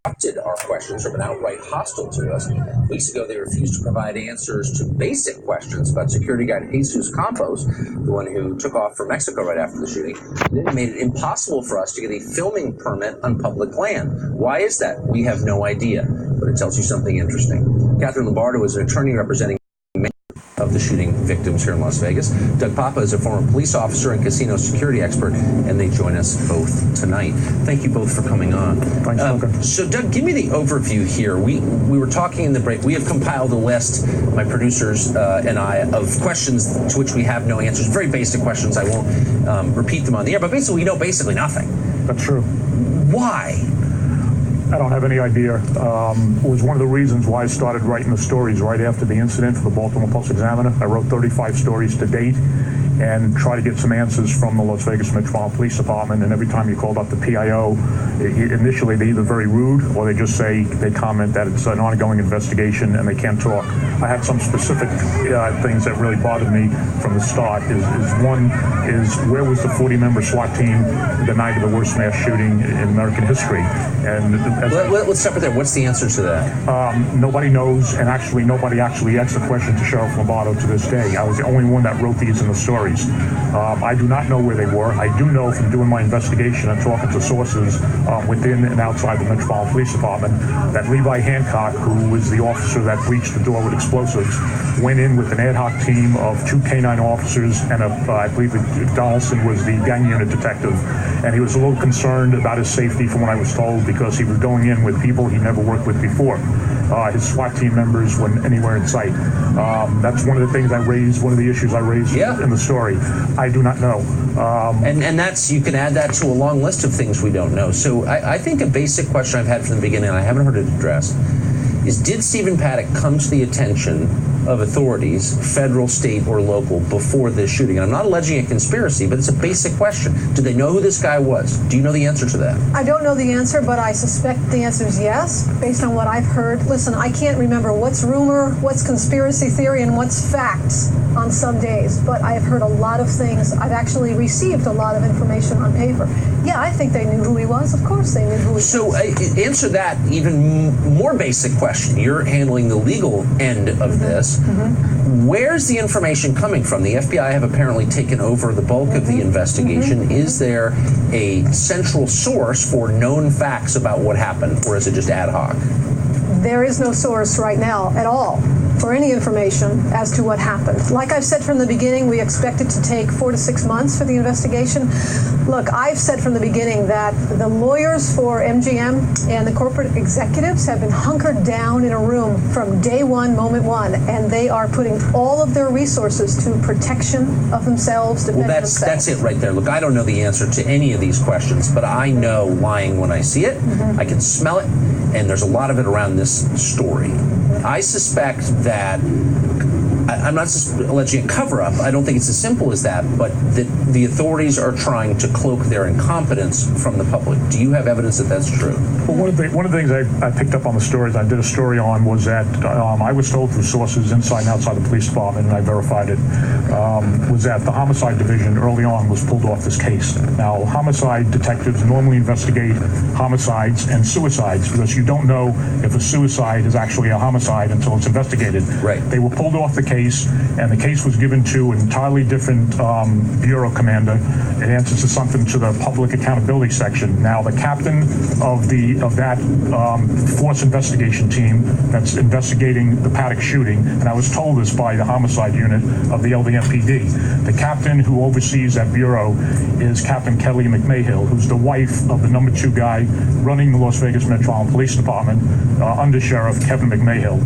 interrupted our questions or been outright hostile to us. Weeks ago, they refused to provide answers to basic questions about security guard Jesus Campos, the one who took off for Mexico right after the shooting. It made it impossible for us to get a filming permit on public land. Why is that? We have no idea, but it tells you something interesting. Catherine Lombardo is an attorney representing of the shooting victims here in Las Vegas. Doug Papa is a former police officer and casino security expert, and they join us both tonight. Thank you both for coming on. Thanks, so, Doug, give me the overview here. We were talking in the break. We have compiled a list, my producers and I, of questions to which we have no answers. Very basic questions. I won't repeat them on the air, but basically we know basically nothing. That's true. Why? I don't have any idea. It was one of the reasons why I started writing the stories right after the incident for the Baltimore Post-Examiner. I wrote 35 stories to date and try to get some answers from the Las Vegas Metropolitan Police Department. And every time you called up the PIO, initially they're either very rude or they just say, they comment that it's an ongoing investigation and they can't talk. I had some specific things that really bothered me from the start. One is where was the 40-member SWAT team the night of the worst mass shooting in American history? And let's start with that. What's the answer to that? Nobody knows, and actually nobody actually asked the question to Sheriff Lombardo to this day. I was the only one that wrote these in the stories. I do not know where they were. I do know from doing my investigation and talking to sources within and outside the Metropolitan Police Department that Levi Hancock, who was the officer that breached the door with explosives, went in with an ad hoc team of 2 canine officers and I believe Donaldson was the gang unit detective. And he was a little concerned about his safety from what I was told because he was going in with people he never worked with before. His SWAT team members weren't anywhere in sight. That's one of the things I raised, one of the issues I raised in the story. I do not know. And that's, you can add that to a long list of things we don't know. So I think a basic question I've had from the beginning, and I haven't heard it addressed, is did Stephen Paddock come to the attention of authorities, federal, state, or local, before this shooting? And I'm not alleging a conspiracy, but it's a basic question. Did they know who this guy was? Do you know the answer to that? I don't know the answer, but I suspect the answer is yes, based on what I've heard. Listen, I can't remember what's rumor, what's conspiracy theory, and what's facts on some days, but I've heard a lot of things. I've actually received a lot of information on paper. Yeah, I think they knew who he was. Of course they knew who he was. So answer that even more basic question. You're handling the legal end of this. Where's the information coming from? The FBI have apparently taken over the bulk of the investigation. Is there a central source for known facts about what happened, or is it just ad hoc? There is no source right now at all for any information as to what happened. Like I've said from the beginning, we expect it to take 4 to 6 months for the investigation. Look, I've said from the beginning that the lawyers for MGM and the corporate executives have been hunkered down in a room from day one, moment one, and they are putting all of their resources to protection of themselves, defending themselves. That's it right there. Look, I don't know the answer to any of these questions, but I know lying when I see it. I can smell it, and there's a lot of it around this story. I suspect that, I'm not alleging a cover-up, I don't think it's as simple as that, but that the authorities are trying to cloak their incompetence from the public. Do you have evidence that that's true? Well, one of the things I picked up on the stories I did a story on was that I was told through sources inside and outside the police department, and I verified it, was that the homicide division early on was pulled off this case. Now, homicide detectives normally investigate homicides and suicides because you don't know if a suicide is actually a homicide until it's investigated. Right. They were pulled off the case, and the case was given to an entirely different bureau commander. It answers to something to the public accountability section. Now, the captain of that force investigation team that's investigating the Paddock shooting, and I was told this by the homicide unit of the LVMPD, the captain who oversees that bureau is Captain Kelly McMahill, who's the wife of the number 2 guy running the Las Vegas Metropolitan Police Department, Under Sheriff Kevin McMahill.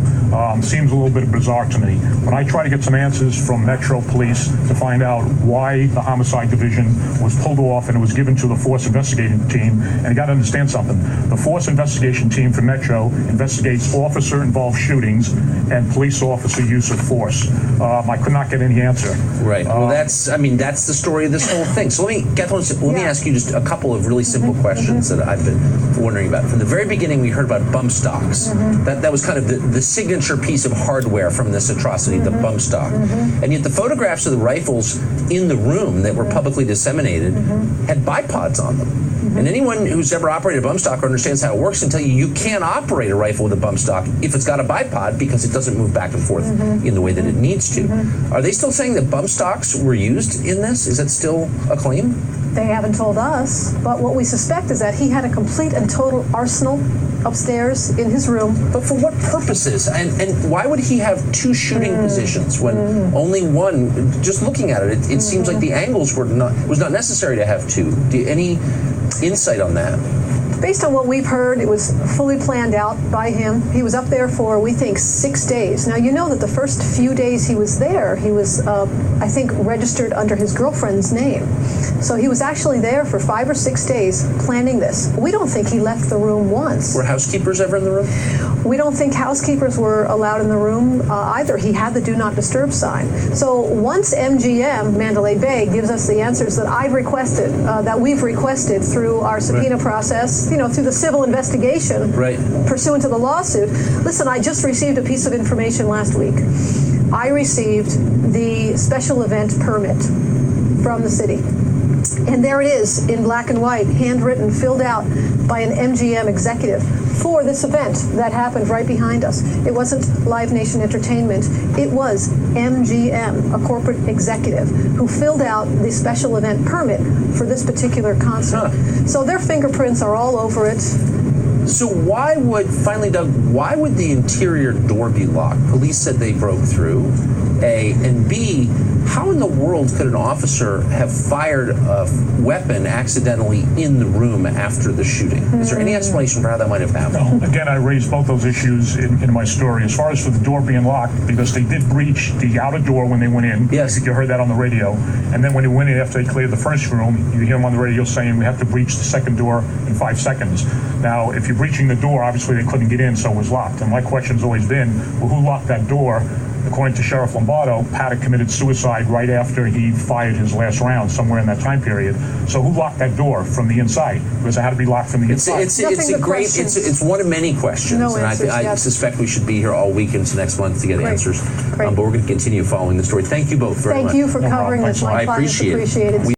Seems a little bit bizarre to me. When I try to get some answers from Metro Police to find out why the homicide division was pulled off and it was given to the force investigating team, and you got to understand something, the force investigation team for Metro investigates officer-involved shootings and police officer use of force. I could not get any answer. Right. Well, that's the story of this whole thing. So let me ask you just a couple of really simple questions that I've been wondering about. From the very beginning, we heard about bump stocks. That was kind of the signature piece of hardware from this atrocity, the bump stock. And yet the photographs of the rifles in the room that were publicly disseminated had bipods on them. And anyone who's ever operated a bump stock or understands how it works can tell you can't operate a rifle with a bump stock if it's got a bipod because it doesn't move back and forth in the way that it needs to. Are they still saying that bump stocks were used in this? Is that still a claim? They haven't told us, but what we suspect is that he had a complete and total arsenal upstairs in his room. But for what purposes? And why would he have two shooting positions when only one? Just looking at it, it seems like the angles was not necessary to have two. Any insight on that? Based on what we've heard, it was fully planned out by him. He was up there for, we think, 6 days. Now, you know that the first few days he was there, he was, I think, registered under his girlfriend's name. So he was actually there for 5 or 6 days planning this. We don't think he left the room once. Were housekeepers ever in the room? We don't think housekeepers were allowed in the room either. He had the do not disturb sign. So once MGM, Mandalay Bay, gives us the answers that I've requested, that we've requested through our subpoena process, through the civil investigation pursuant to the lawsuit. Listen, I just received a piece of information last week. I received the special event permit from the city. And there it is in black and white, handwritten, filled out by an MGM executive for this event that happened right behind us. It wasn't Live Nation Entertainment. It was MGM, a corporate executive, who filled out the special event permit for this particular concert. So their fingerprints are all over it. So why would the interior door be locked? Police said they broke through, A, and B, how in the world could an officer have fired a weapon accidentally in the room after the shooting? Is there any explanation for how that might have happened? No. Again, I raised both those issues in my story. As far as for the door being locked, because they did breach the outer door when they went in. Yes. I think you heard that on the radio. And then when they went in after they cleared the first room, you hear them on the radio saying we have to breach the second door in 5 seconds. Now, if you're breaching the door, obviously they couldn't get in, so it was locked. And my question's always been, well, who locked that door? According to Sheriff Lombardo, Paddock committed suicide right after he fired his last round, somewhere in that time period. So who locked that door from the inside? Because it had to be locked from the inside. It's one of many questions. No and answers, I suspect we should be here all week into next month to get answers. But we're going to continue following the story. Thank you both very much. Thank you for covering this. My clients appreciate it.